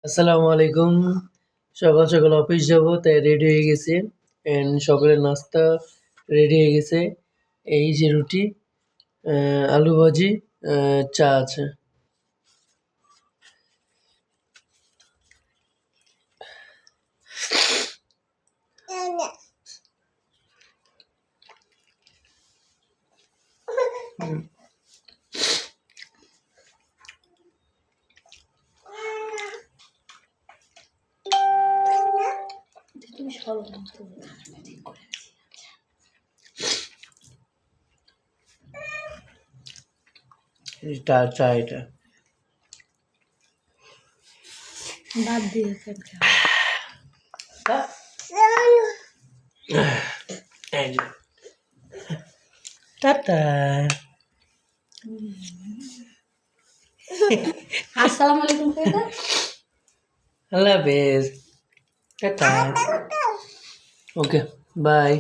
আসসালামু আলাইকুম। সকাল সকাল অফিস যাব, তাই রেডি হয়ে গেছি। এন্ড সকালের নাস্তা রেডি হয়ে গেছে। এই যে রুটি, আলু ভাজি, চা আছে। হুম। এটা চা, এটা বাদ দিয়ে এই যে টাটা। আসসালামু আলাইকুম কই দাও। আল্লাহ হাফেজ। টাটা। Okay, by.